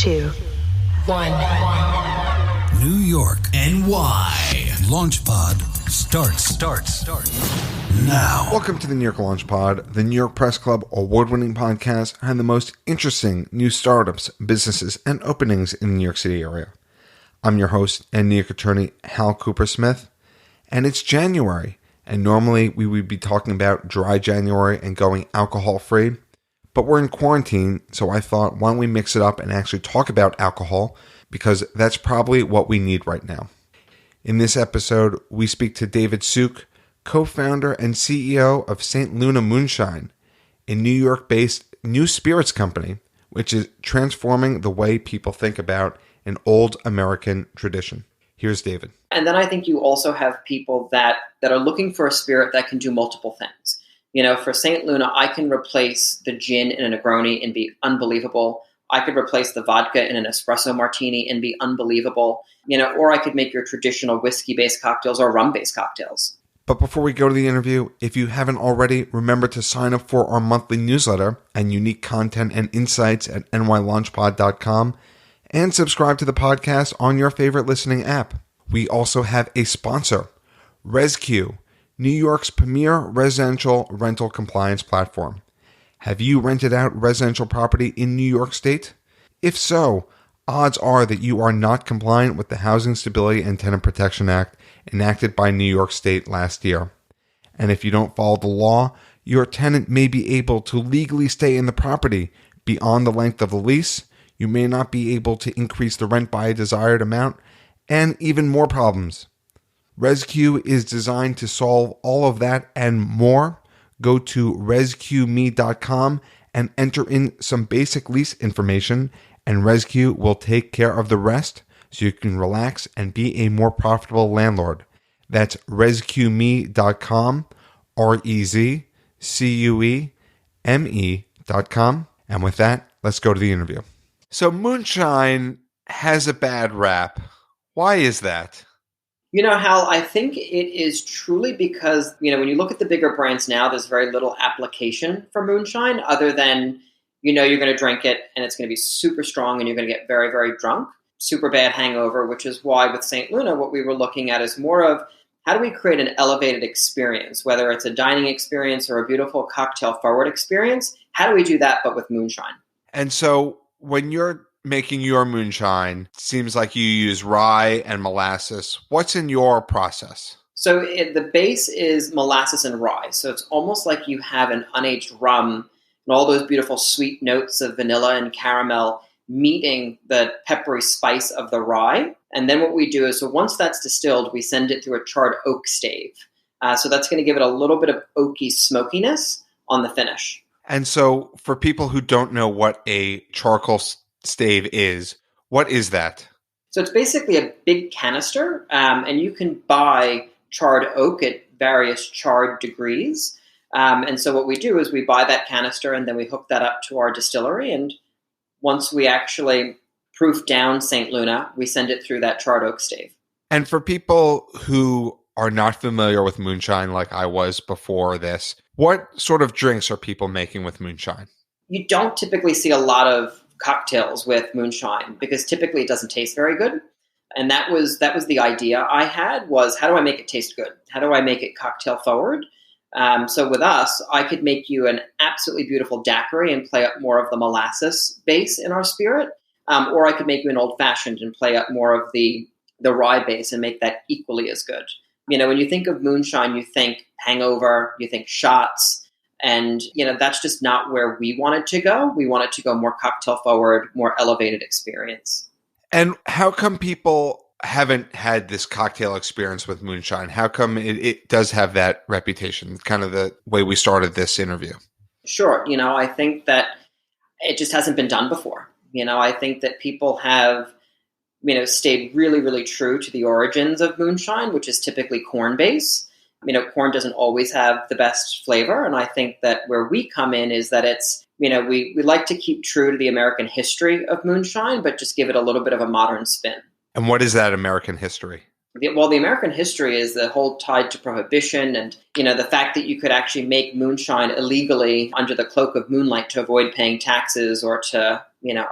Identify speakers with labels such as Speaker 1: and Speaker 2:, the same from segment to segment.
Speaker 1: 2, 1.
Speaker 2: New York, NY. LaunchPod starts now.
Speaker 3: Welcome to the New York Launch Pod, the New York Press Club award-winning podcast and the most interesting new startups, businesses, and openings in the New York City area. I'm your host and New York attorney, Hal Cooper-Smith, and it's January, and normally we would be talking about dry January and going alcohol-free, but we're in quarantine, so I thought, why don't we mix it up and actually talk about alcohol, because that's probably what we need right now. In this episode, we speak to David Suk, co-founder and CEO of St. Luna Moonshine, a New York-based new spirits company, which is transforming the way people think about an old American tradition. Here's David.
Speaker 4: And then I think you also have people that are looking for a spirit that can do multiple things. You know, for St. Luna, I can replace the gin in a Negroni and be unbelievable. I could replace the vodka in an espresso martini and be unbelievable. You know, or I could make your traditional whiskey-based cocktails or rum-based cocktails.
Speaker 3: But before we go to the interview, if you haven't already, remember to sign up for our monthly newsletter and unique content and insights at nylaunchpod.com and subscribe to the podcast on your favorite listening app. We also have a sponsor, ResQ, New York's premier residential rental compliance platform. Have you rented out residential property in New York State? If so, odds are that you are not compliant with the Housing Stability and Tenant Protection Act enacted by New York State last year. And if you don't follow the law, your tenant may be able to legally stay in the property beyond the length of the lease. You may not be able to increase the rent by a desired amount, and even more problems. ResQ is designed to solve all of that and more. Go to resqme.com and enter in some basic lease information, and ResQ will take care of the rest so you can relax and be a more profitable landlord. That's resqme.com, RezQueme.com. And with that, let's go to the interview. So Moonshine has a bad rap. Why is that?
Speaker 4: You know, Hal, I think it is truly because, you know, when you look at the bigger brands now, there's very little application for Moonshine other than, you know, you're going to drink it and it's going to be super strong and you're going to get very, very drunk, super bad hangover, which is why with St. Luna, what we were looking at is more of how do we create an elevated experience, whether it's a dining experience or a beautiful cocktail forward experience. How do we do that, but with Moonshine?
Speaker 3: And so when you're making your moonshine, it seems like you use rye and molasses. What's in your process?
Speaker 4: So the base is molasses and rye. So it's almost like you have an unaged rum and all those beautiful sweet notes of vanilla and caramel meeting the peppery spice of the rye. And then what we do is, so once that's distilled, we send it through a charred oak stave. So that's going to give it a little bit of oaky smokiness on the finish.
Speaker 3: And so for people who don't know what a charcoal stave is, what is that?
Speaker 4: So it's basically a big canister, and you can buy charred oak at various charred degrees. And so what we do is we buy that canister and then we hook that up to our distillery. And once we actually proof down St. Luna, we send it through that charred oak stave. And
Speaker 3: for people who are not familiar with moonshine like I was before this, what sort of drinks are people making with moonshine?
Speaker 4: You don't typically see a lot of cocktails with moonshine because typically it doesn't taste very good. And that was the idea I had, was how do I make it taste good? How do I make it cocktail forward? So with us, I could make you an absolutely beautiful daiquiri and play up more of the molasses base in our spirit. Or I could make you an old fashioned and play up more of the rye base and make that equally as good. You know, when you think of moonshine, you think hangover, you think shots. And, you know, that's just not where we wanted to go. We wanted to go more cocktail forward, more elevated experience.
Speaker 3: And how come people haven't had this cocktail experience with moonshine? How come it does have that reputation? Kind of the way we started this interview.
Speaker 4: Sure. You know, I think that it just hasn't been done before. You know, I think that people have, you know, stayed really, really true to the origins of moonshine, which is typically corn base. You know, corn doesn't always have the best flavor. And I think that where we come in is that it's, you know, we like to keep true to the American history of moonshine, but just give it a little bit of a modern spin.
Speaker 3: And what is that American history?
Speaker 4: Well, the American history is the whole tied to prohibition and, you know, the fact that you could actually make moonshine illegally under the cloak of moonlight to avoid paying taxes or to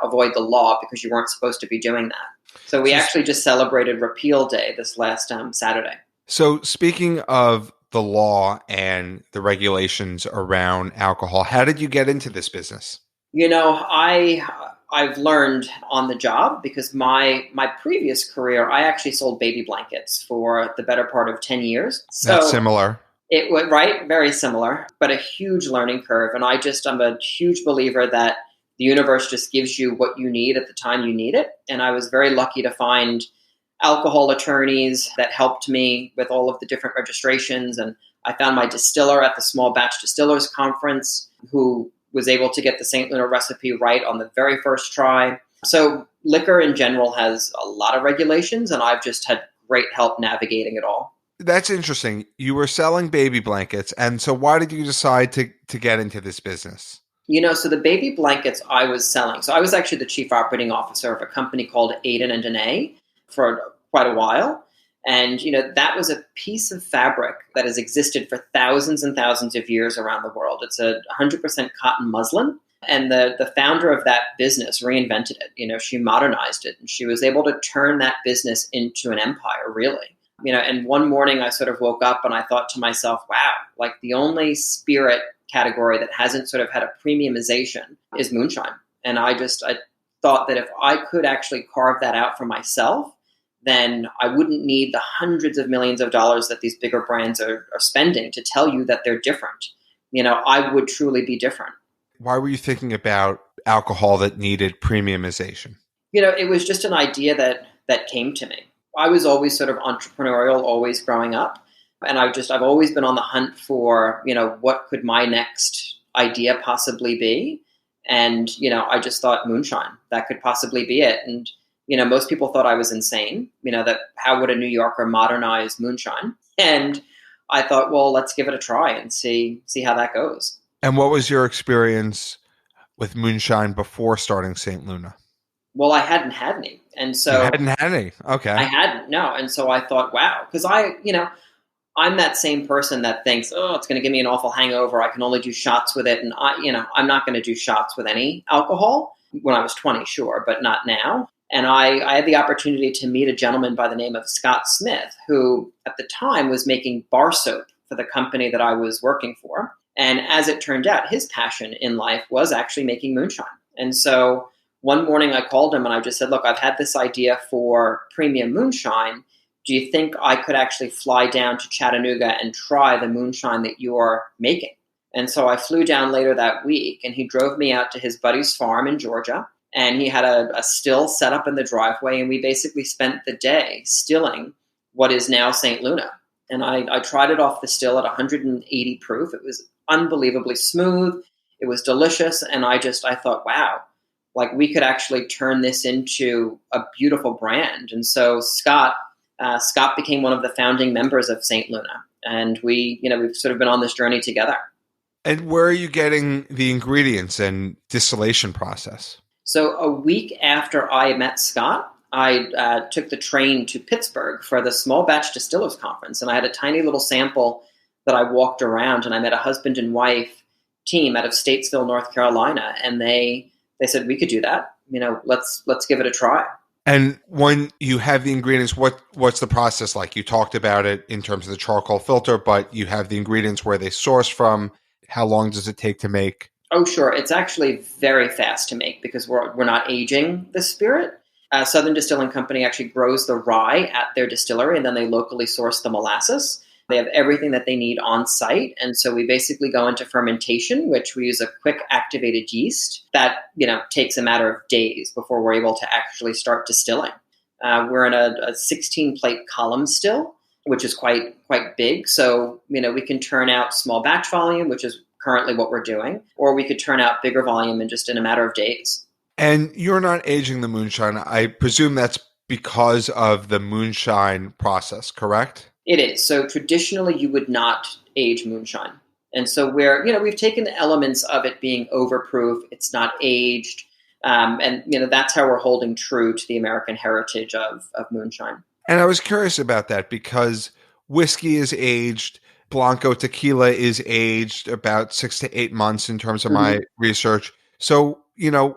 Speaker 4: avoid the law because you weren't supposed to be doing that. So we actually just celebrated Repeal Day this last Saturday.
Speaker 3: So speaking of the law and the regulations around alcohol, how did you get into this business?
Speaker 4: I've learned on the job because my previous career, I actually sold baby blankets for the better part of 10 years. So
Speaker 3: that's similar.
Speaker 4: It was right, very similar, but a huge learning curve. And I'm a huge believer that the universe just gives you what you need at the time you need it. And I was very lucky to find alcohol attorneys that helped me with all of the different registrations. And I found my distiller at the Small Batch Distillers Conference who was able to get the St. Luna recipe right on the very first try. So liquor in general has a lot of regulations, and I've just had great help navigating it all.
Speaker 3: That's interesting. You were selling baby blankets, and so why did you decide to get into this business?
Speaker 4: So the baby blankets I was selling, so I was actually the chief operating officer of a company called Aden Anais for quite a while. And, that was a piece of fabric that has existed for thousands and thousands of years around the world. It's a 100% cotton muslin. And the founder of that business reinvented it. She modernized it, and she was able to turn that business into an empire, really. And one morning I sort of woke up and I thought to myself, wow, like the only spirit category that hasn't sort of had a premiumization is moonshine. And I thought that if I could actually carve that out for myself, then I wouldn't need the hundreds of millions of dollars that these bigger brands are spending to tell you that they're different. I would truly be different.
Speaker 3: Why were you thinking about alcohol that needed premiumization?
Speaker 4: It was just an idea that came to me. I was always sort of entrepreneurial, always growing up. And I've always been on the hunt for, what could my next idea possibly be? And, I just thought moonshine, that could possibly be it. And, most people thought I was insane, that how would a New Yorker modernize moonshine? And I thought, well, let's give it a try and see how that goes.
Speaker 3: And what was your experience with moonshine before starting St. Luna?
Speaker 4: Well, I hadn't had any. And so
Speaker 3: you hadn't had any. Okay.
Speaker 4: I hadn't, no. And so I thought, wow, because I'm that same person that thinks, oh, it's going to give me an awful hangover. I can only do shots with it. And I'm not going to do shots with any alcohol. When I was 20, sure, but not now. And I had the opportunity to meet a gentleman by the name of Scott Smith, who at the time was making bar soap for the company that I was working for. And as it turned out, his passion in life was actually making moonshine. And so one morning I called him and I just said, look, I've had this idea for premium moonshine. Do you think I could actually fly down to Chattanooga and try the moonshine that you're making? And so I flew down later that week and he drove me out to his buddy's farm in Georgia. And he had a still set up in the driveway. And we basically spent the day stilling what is now St. Luna. And I tried it off the still at 180 proof. It was unbelievably smooth. It was delicious. And I thought, wow, like we could actually turn this into a beautiful brand. And so Scott became one of the founding members of St. Luna. And we've sort of been on this journey together.
Speaker 3: And where are you getting the ingredients and distillation process?
Speaker 4: So a week after I met Scott, I took the train to Pittsburgh for the Small Batch Distillers Conference. And I had a tiny little sample that I walked around, and I met a husband and wife team out of Statesville, North Carolina. And they said, we could do that. Let's give it a try.
Speaker 3: And when you have the ingredients, what's the process like? You talked about it in terms of the charcoal filter, but you have the ingredients where they source from. How long does it take to make?
Speaker 4: Oh, sure. It's actually very fast to make because we're not aging the spirit. Southern Distilling Company actually grows the rye at their distillery, and then they locally source the molasses. They have everything that they need on site. And so we basically go into fermentation, which we use a quick activated yeast that, takes a matter of days before we're able to actually start distilling. We're in a 16-plate column still, which is quite big. So, we can turn out small batch volume, which is currently what we're doing, or we could turn out bigger volume in a matter of days.
Speaker 3: And you're not aging the moonshine. I presume that's because of the moonshine process, correct?
Speaker 4: It is. So traditionally, you would not age moonshine. And so we've taken the elements of it being overproof. It's not aged. And that's how we're holding true to the American heritage of moonshine.
Speaker 3: And I was curious about that because whiskey is aged. Blanco tequila is aged about 6 to 8 months in terms of my research. So,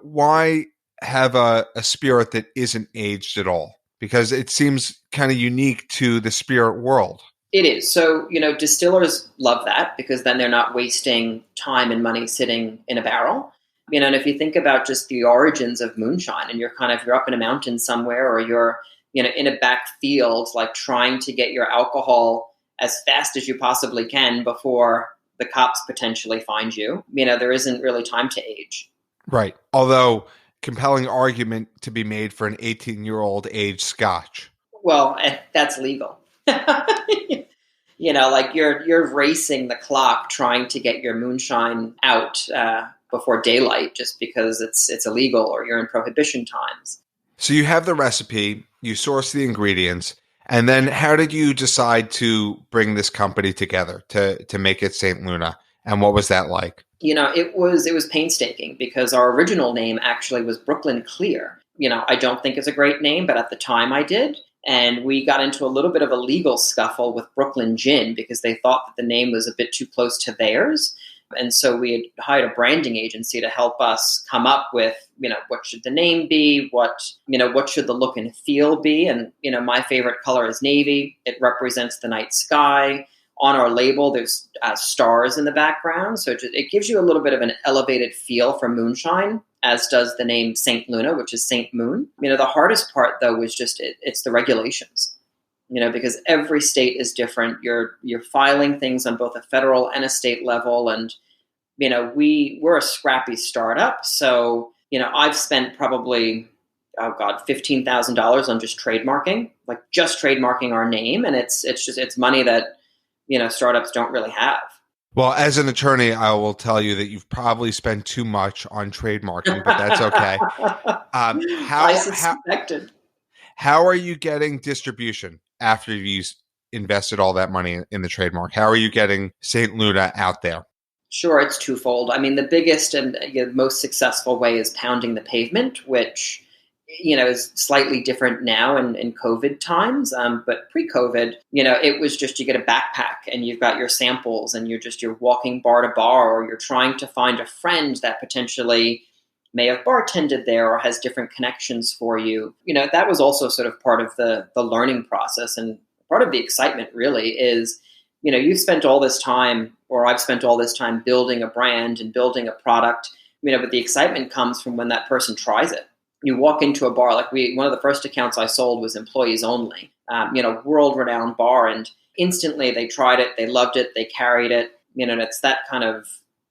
Speaker 3: why have a spirit that isn't aged at all? Because it seems kind of unique to the spirit world.
Speaker 4: It is. So, distillers love that because then they're not wasting time and money sitting in a barrel. And if you think about just the origins of moonshine and you're up in a mountain somewhere or you're, in a back field, like trying to get your alcohol as fast as you possibly can before the cops potentially find you, there isn't really time to age.
Speaker 3: Right. Although compelling argument to be made for an 18-year-old aged scotch.
Speaker 4: Well, that's legal. Like you're racing the clock trying to get your moonshine out before daylight just because it's illegal or you're in prohibition times.
Speaker 3: So you have the recipe, you source the ingredients, and then how did you decide to bring this company together to make it St. Luna? And what was that like?
Speaker 4: It was painstaking because our original name actually was Brooklyn Clear. I don't think it's a great name, but at the time I did. And we got into a little bit of a legal scuffle with Brooklyn Gin because they thought that the name was a bit too close to theirs. And so we had hired a branding agency to help us come up with, what should the name be? What should the look and feel be? And, my favorite color is navy. It represents the night sky. On our label, there's stars in the background. So it gives you a little bit of an elevated feel for moonshine, as does the name St. Luna, which is St. Moon. The hardest part, though, was just it's the regulations, because every state is different. You're filing things on both a federal and a state level. And, we're a scrappy startup. So, I've spent probably, $15,000 on just trademarking our name. And it's money that, startups don't really have.
Speaker 3: Well, as an attorney, I will tell you that you've probably spent too much on trademarking, but that's okay.
Speaker 4: I suspected.
Speaker 3: How are you getting distribution after you've invested all that money in the trademark? How are you getting St. Luna out there?
Speaker 4: Sure, it's twofold. The biggest and most successful way is pounding the pavement, which is slightly different now in COVID times. But pre-COVID, it was just you get a backpack and you've got your samples and you're walking bar to bar, or you're trying to find a friend that potentially may have bartended there or has different connections for you. That was also sort of part of the learning process, and part of the excitement really is, you've spent all this time, or I've spent all this time building a brand and building a product, but the excitement comes from when that person tries it. You walk into a bar, one of the first accounts I sold was employees only, world-renowned bar, and instantly they tried it, they loved it, they carried it. And it's that kind of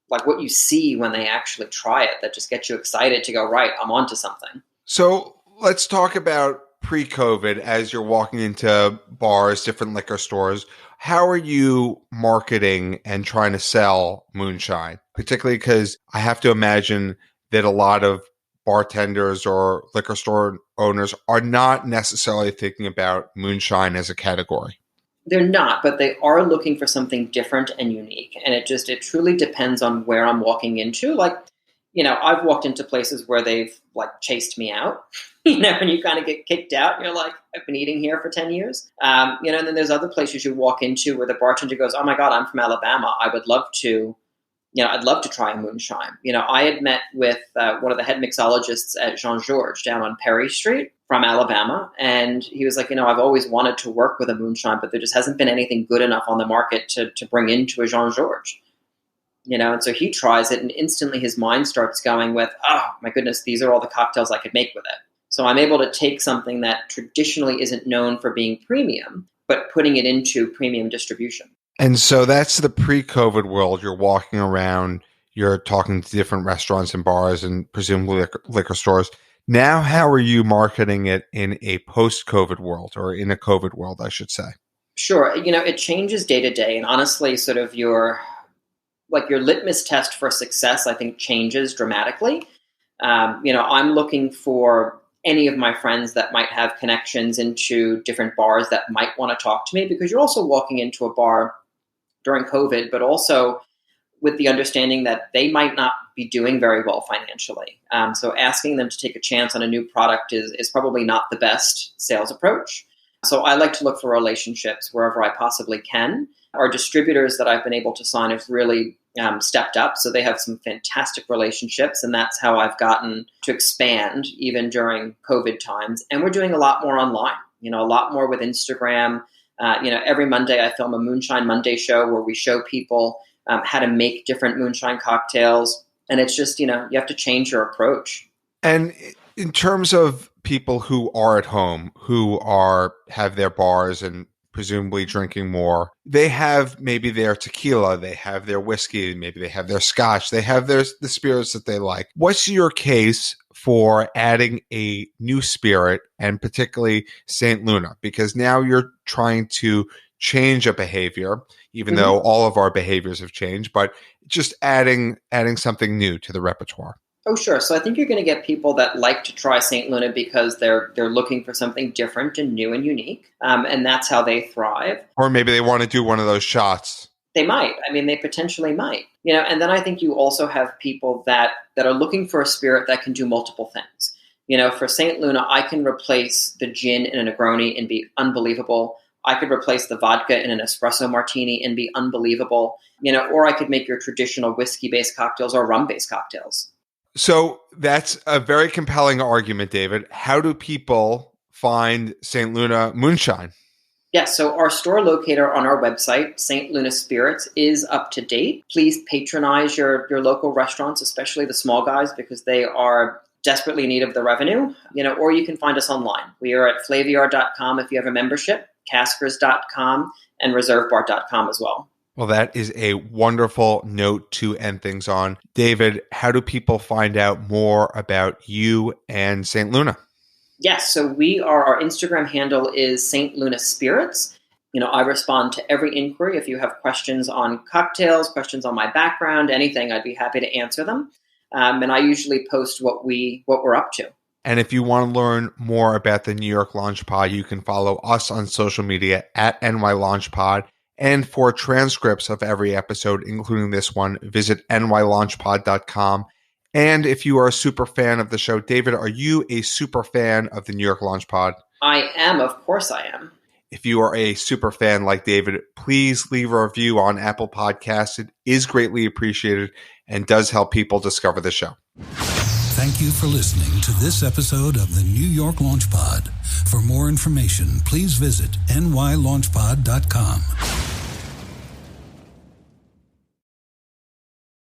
Speaker 4: like what you see when they actually try it that just gets you excited to go, right, I'm onto something.
Speaker 3: So let's talk about pre-COVID as you're walking into bars, different liquor stores. How are you marketing and trying to sell moonshine? Particularly because I have to imagine that a lot of bartenders or liquor store owners are not necessarily thinking about moonshine as a category.
Speaker 4: They're not, but they are looking for something different and unique. And it truly depends on where I'm walking into. I've walked into places where they've chased me out, and you kind of get kicked out and you're like, I've been eating here for 10 years. And then there's other places you walk into where the bartender goes, oh my God, I'm from Alabama. I'd love to try a moonshine. I had met with one of the head mixologists at Jean-Georges down on Perry Street from Alabama. And he was like, I've always wanted to work with a moonshine, but there just hasn't been anything good enough on the market to bring into a Jean-Georges. And so he tries it and instantly his mind starts going with, oh my goodness, these are all the cocktails I could make with it. So I'm able to take something that traditionally isn't known for being premium, but putting it into premium distribution.
Speaker 3: And so that's the pre-COVID world. You're walking around, you're talking to different restaurants and bars and presumably liquor stores. Now, how are you marketing it in a post-COVID world, or in a COVID world, I should say?
Speaker 4: Sure. It changes day to day. And honestly, sort of your litmus test for success, I think, changes dramatically. I'm looking for any of my friends that might have connections into different bars that might want to talk to me, because you're also walking into a bar during COVID, but also with the understanding that they might not be doing very well financially. So asking them to take a chance on a new product is probably not the best sales approach. So I like to look for relationships wherever I possibly can. Our distributors that I've been able to sign have really stepped up. So they have some fantastic relationships, and that's how I've gotten to expand even during COVID times. And we're doing a lot more online, a lot more with Instagram. Every Monday I film a Moonshine Monday show where we show people how to make different moonshine cocktails. And it's just, you have to change your approach.
Speaker 3: And in terms of people who are at home, who have their bars and presumably drinking more, they have maybe their tequila, they have their whiskey, maybe they have their scotch, they have the spirits that they like. What's your case for adding a new spirit, and particularly St. Luna? Because now you're trying to change a behavior, even though all of our behaviors have changed, but just adding something new to the repertoire.
Speaker 4: Oh, sure. So I think you're going to get people that like to try St. Luna because they're looking for something different and new and unique, and that's how they thrive.
Speaker 3: Or maybe they want to do one of those shots.
Speaker 4: They might. They potentially might. And then I think you also have people that are looking for a spirit that can do multiple things. For St. Luna, I can replace the gin in a Negroni and be unbelievable. I could replace the vodka in an espresso martini and be unbelievable. Or I could make your traditional whiskey-based cocktails or rum-based cocktails.
Speaker 3: So that's a very compelling argument, David. How do people find St. Luna Moonshine?
Speaker 4: Yes, so our store locator on our website, St. Luna Spirits, is up to date. Please patronize your local restaurants, especially the small guys, because they are desperately in need of the revenue. Or you can find us online. We are at flaviar.com if you have a membership, caskers.com, and reservebar.com as well.
Speaker 3: Well, that is a wonderful note to end things on. David, how do people find out more about you and St. Luna?
Speaker 4: Yes, so our Instagram handle is St. Luna Spirits. I respond to every inquiry. If you have questions on cocktails, questions on my background, anything, I'd be happy to answer them. And I usually post what we're up to.
Speaker 3: And if you want to learn more about the New York Launch Pod, you can follow us on social media at NY Launch Pod. And for transcripts of every episode, including this one, visit nylaunchpod.com. And if you are a super fan of the show, David, are you a super fan of the New York Launch Pod?
Speaker 4: I am. Of course I am.
Speaker 3: If you are a super fan like David, please leave a review on Apple Podcasts. It is greatly appreciated and does help people discover the show.
Speaker 2: Thank you for listening to this episode of the New York Launch Pod. For more information, please visit nylaunchpod.com.